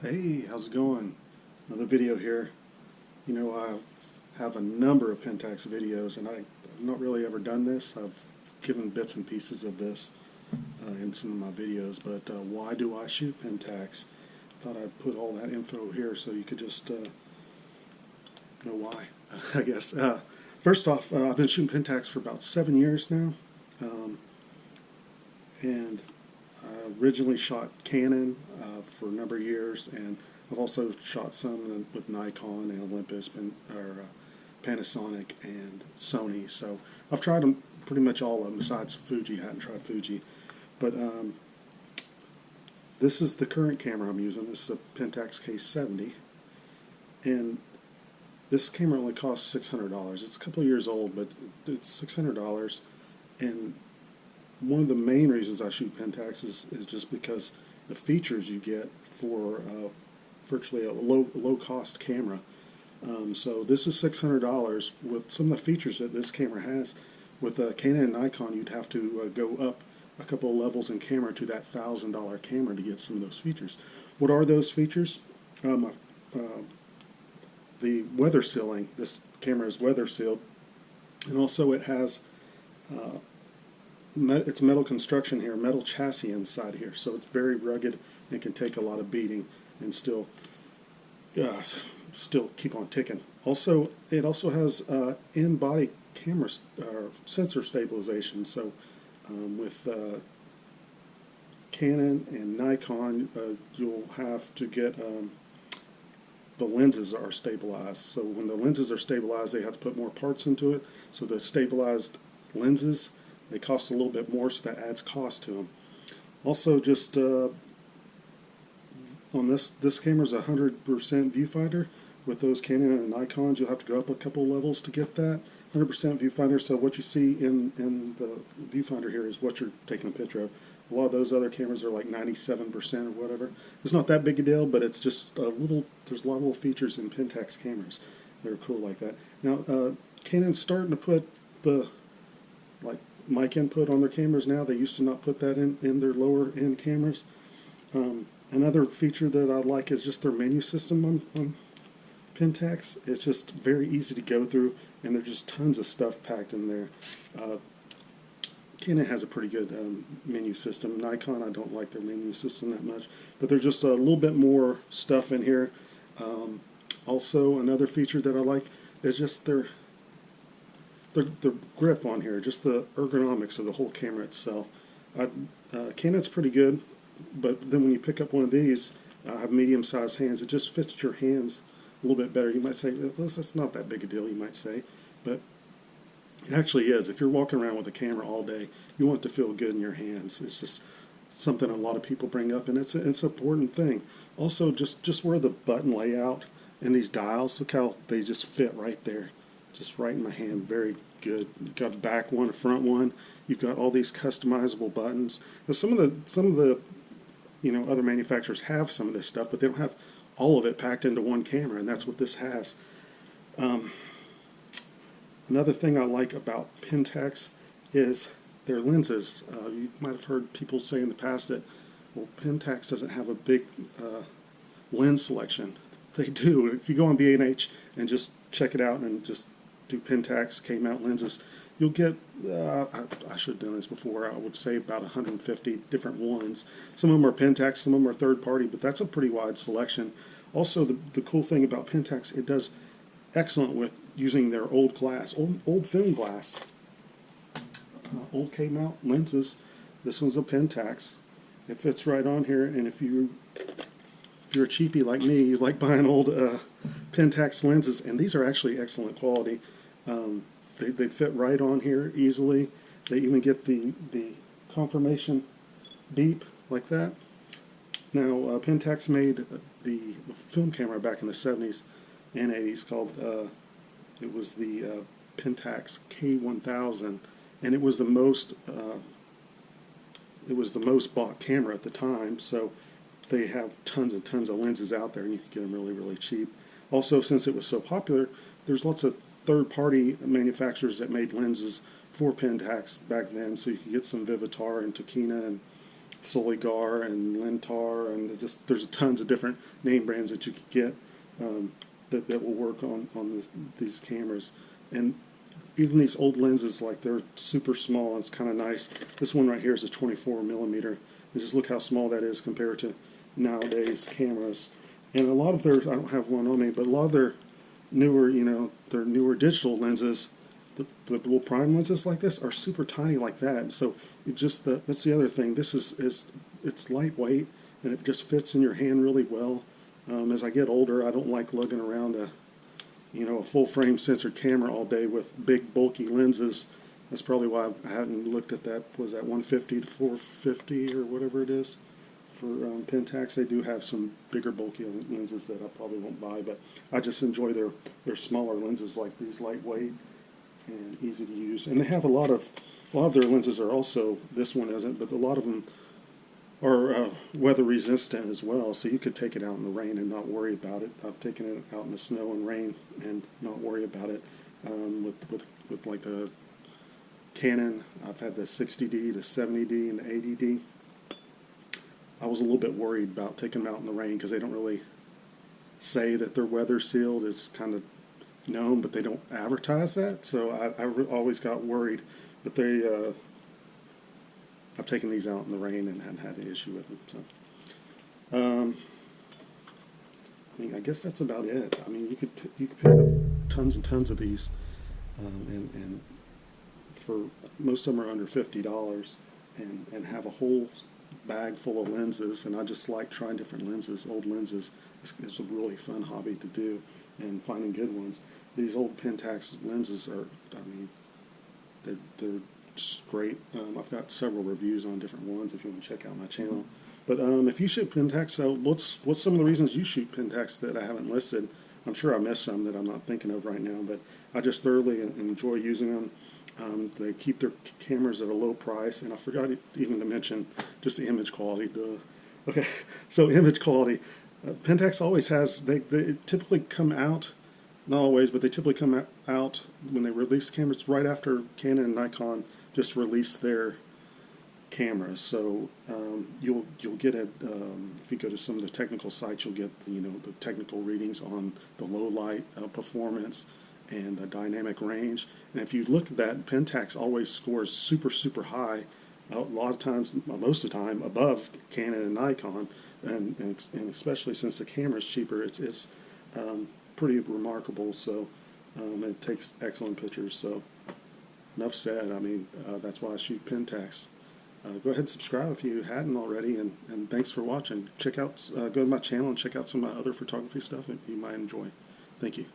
Hey, how's it going? Another video here. You know, I have a number of Pentax videos, and I've not really ever done this. I've given bits and pieces of this in some of my videos, but why do I shoot Pentax? Thought I'd put all that info here so you could just know why, I guess. First off, I've been shooting Pentax for about 7 years now, um, and I originally shot Canon for a number of years, and I've also shot some with Nikon and Olympus, Panasonic and Sony. So I've tried them, pretty much all of them besides Fuji. I hadn't tried Fuji, but this is the current camera I'm using. This is a Pentax K70, and this camera only costs $600. It's a couple of years old, but it's $600, and one of the main reasons I shoot Pentax is just because the features you get for virtually a low cost camera. So this is $600 with some of the features that this camera has. With Canon and Nikon, you'd have to go up a couple of levels in camera to that $1,000 camera to get some of those features. What are those features? The weather sealing. This camera is weather sealed, and also it has it's metal construction here, metal chassis inside here, so it's very rugged and can take a lot of beating and still keep on ticking. Also, it also has in-body camera sensor stabilization. So with Canon and Nikon, you'll have to get the lenses are stabilized. So when the lenses are stabilized, they have to put more parts into it. So the stabilized lenses, they cost a little bit more, so that adds cost to them. Also, just on this camera is a 100% viewfinder. With those Canon and Nikons, you'll have to go up a couple levels to get that 100% viewfinder. So what you see in the viewfinder here is what you're taking a picture of. A lot of those other cameras are like 97% or whatever. It's not that big a deal, but it's just a little. There's a lot of little features in Pentax cameras that are cool like that. Now, Canon's starting to put the mic input on their cameras now. They used to not put that in their lower end cameras. Another feature that I like is just their menu system on Pentax. It's just very easy to go through, and there's just tons of stuff packed in there. Canon has a pretty good menu system. Nikon, I don't like their menu system that much, but there's just a little bit more stuff in here. Also, another feature that I like is just their grip on here, just the ergonomics of the whole camera itself. Canon's pretty good, but then when you pick up one of these, I have medium-sized hands. It just fits your hands a little bit better. You might say, that's not that big a deal, you might say, but it actually is. If you're walking around with a camera all day, you want it to feel good in your hands. It's just something a lot of people bring up, and it's an important thing. Also, just where the button layout and these dials, look how they just fit right there, just right in my hand. Very good. You've got a back one, a front one. You've got all these customizable buttons. Now, some of the other manufacturers have some of this stuff, but they don't have all of it packed into one camera, and that's what this has. Another thing I like about Pentax is their lenses. You might have heard people say in the past that, well, Pentax doesn't have a big lens selection. They do. If you go on B&H and just check it out and just do Pentax K-mount lenses, you'll get, I should have done this before, I would say about 150 different ones. Some of them are Pentax, some of them are third party, but that's a pretty wide selection. Also, the cool thing about Pentax, it does excellent with using their old glass, old film glass, old K-mount lenses. This one's a Pentax. It fits right on here, and if you're a cheapie like me, you like buying old Pentax lenses, and these are actually excellent quality. They fit right on here easily. They even get the confirmation beep like that. Now, Pentax made the film camera back in the 70s and 80s called, it was the Pentax K1000, and it was the most bought camera at the time. So they have tons and tons of lenses out there, and you can get them really, really cheap. Also, since it was so popular, there's lots of third-party manufacturers that made lenses for Pentax back then, so you could get some Vivitar and Tokina and Soligar and Lentar, and just there's tons of different name brands that you could get that will work on these cameras. And even these old lenses, like they're super small. It's kind of nice. This one right here is a 24 millimeter. And just look how small that is compared to nowadays cameras. And a lot of their, I don't have one on me, but a lot of their newer, their newer digital lenses, the little prime lenses like this are super tiny like that. And so it just that's the other thing. This is it's lightweight and it just fits in your hand really well. As I get older, I don't like lugging around a full frame sensor camera all day with big bulky lenses. That's probably why I hadn't looked at that. Was that 150 to 450 or whatever it is for Pentax? They do have some bigger bulky lenses that I probably won't buy, but I just enjoy their smaller lenses like these, lightweight and easy to use. And they have a lot of their lenses are also, this one isn't, but a lot of them are weather resistant as well, so you could take it out in the rain and not worry about it. I've taken it out in the snow and rain and not worry about it. With like the Canon, I've had the 60D, the 70D, and the 80D. I was a little bit worried about taking them out in the rain because they don't really say that they're weather sealed. It's kind of known, but they don't advertise that, so I always got worried. But I've taken these out in the rain and hadn't had an issue with them. So, I mean, I guess that's about it. I mean, you could pick up tons and tons of these, and for most of them are under $50, and have a whole bag full of lenses. And I just like trying different lenses, old lenses. It's a really fun hobby to do, and finding good ones. These old Pentax lenses are, I mean, they're just great. I've got several reviews on different ones if you want to check out my channel. But if you shoot Pentax, what's some of the reasons you shoot Pentax that I haven't listed? I'm sure I missed some that I'm not thinking of right now, but I just thoroughly enjoy using them. They keep their cameras at a low price, and I forgot even to mention just the image quality. Okay, so image quality. Pentax always has, they typically come out, not always, but they typically come out when they release cameras right after Canon and Nikon just release their cameras. So you'll get it if you go to some of the technical sites, you'll get the technical readings on the low light performance and the dynamic range. And if you look at that, Pentax always scores super high. A lot of times, most of the time, above Canon and Nikon, and especially since the camera is cheaper, it's pretty remarkable. So it takes excellent pictures. So enough said. I mean, that's why I shoot Pentax. Go ahead and subscribe if you hadn't already, and thanks for watching. Check out, go to my channel and check out some of my other photography stuff that you might enjoy. Thank you.